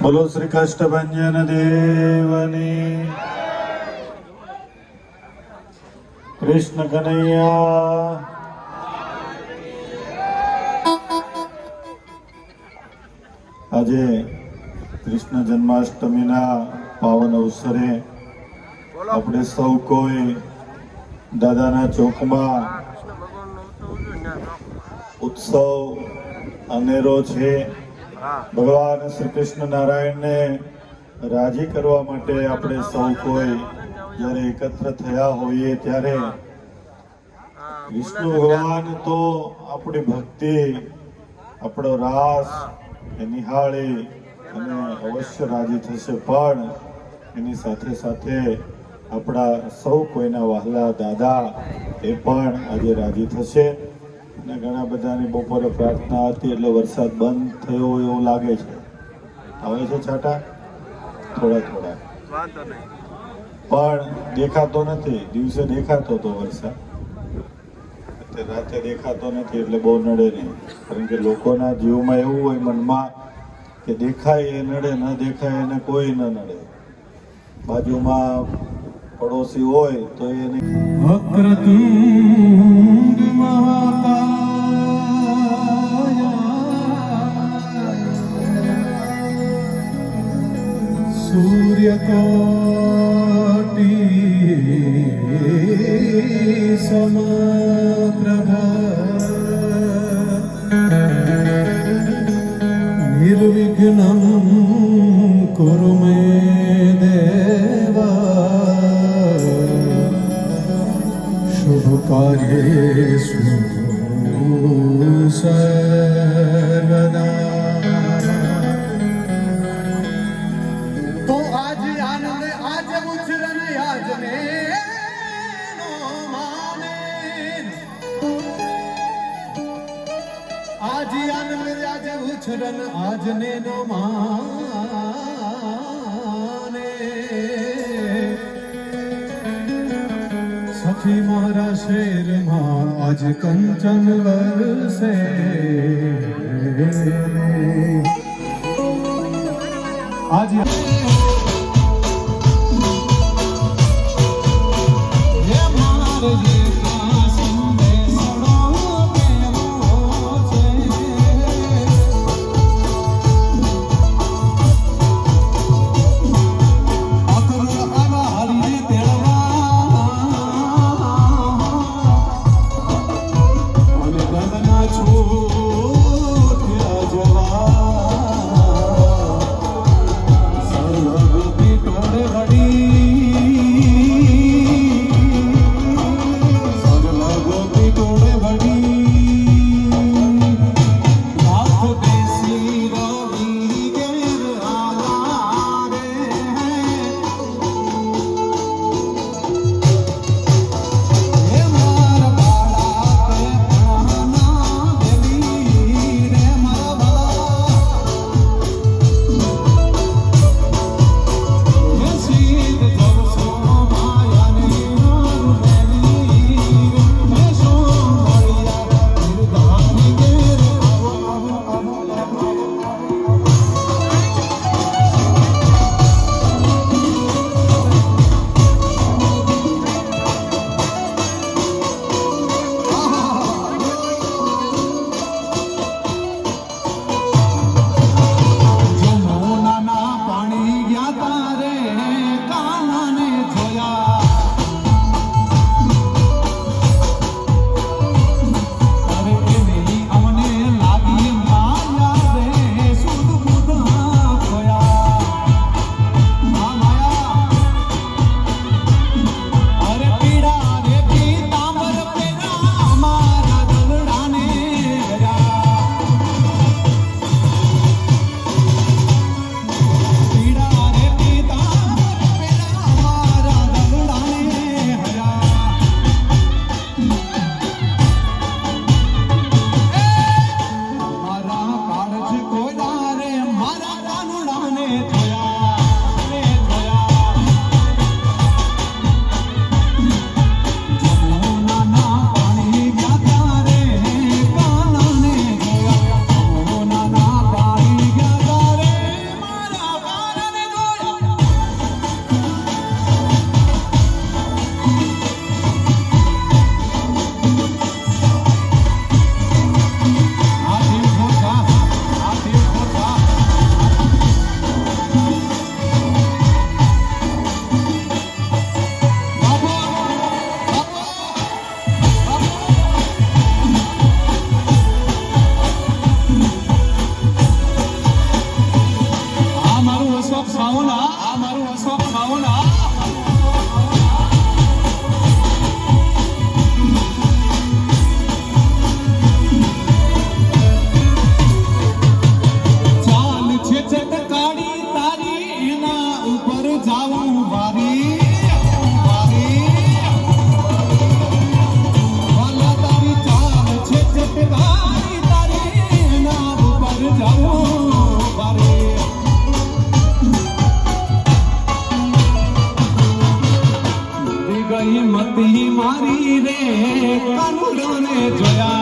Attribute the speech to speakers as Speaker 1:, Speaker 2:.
Speaker 1: બોલો શ્રી કષ્ટભંજન દેવની કૃષ્ણ કનૈયા આજે કૃષ્ણ જન્માષ્ટમીના પાવન અવસરે આપણે સૌ કોઈ દાદાના ચોકમાં ઉત્સવ અનેરો છે. ભગવાન શ્રી કૃષ્ણ નારાયણને રાજી કરવા માટે આપણે સૌ કોઈ જ્યારે એકત્ર થયા હોઈએ ત્યારે વિષ્ણુ ભગવાન તો આપણી ભક્તિ, આપણો રાસ એ નિહાળી અને અવશ્ય રાજી થશે, પણ એની સાથે સાથે આપણા સૌ કોઈના વહાલા દાદા એ પણ આજે રાજી થશે. અને ઘણા બધાની બપોરે પ્રાર્થના હતી એટલે વરસાદ બંધ થયો હોય એવું લાગે છે. આવે છે છાંટા થોડા થોડા, પણ દેખાતો નથી. દિવસે દેખાતો હતો વરસાદ, રાતે દેખાતો નથી એટલે બહુ નડે નહીં. કારણ કે લોકોના જીવમાં એવું હોય મનમાં કે દેખાય એ નડે, ન દેખાય એને કોઈ ન નડે. બાજુમાં પડોશી હોય તો એને વક્રતુંડ મહાકાય સૂર્યકોટિ સમપ્રભા નિર્વિઘ્નં કુરુ મે કાર્યેષુ સર્વદા. તો આજ આનંદ આજ ઉછરન આજને નો માને, આજ આનંદ આજ ઉછરન આજને નો માને. સખી મારા શેરમાં આજ કંચન વરસે, આજ
Speaker 2: છોટ્યા જવા સર્વ જોયા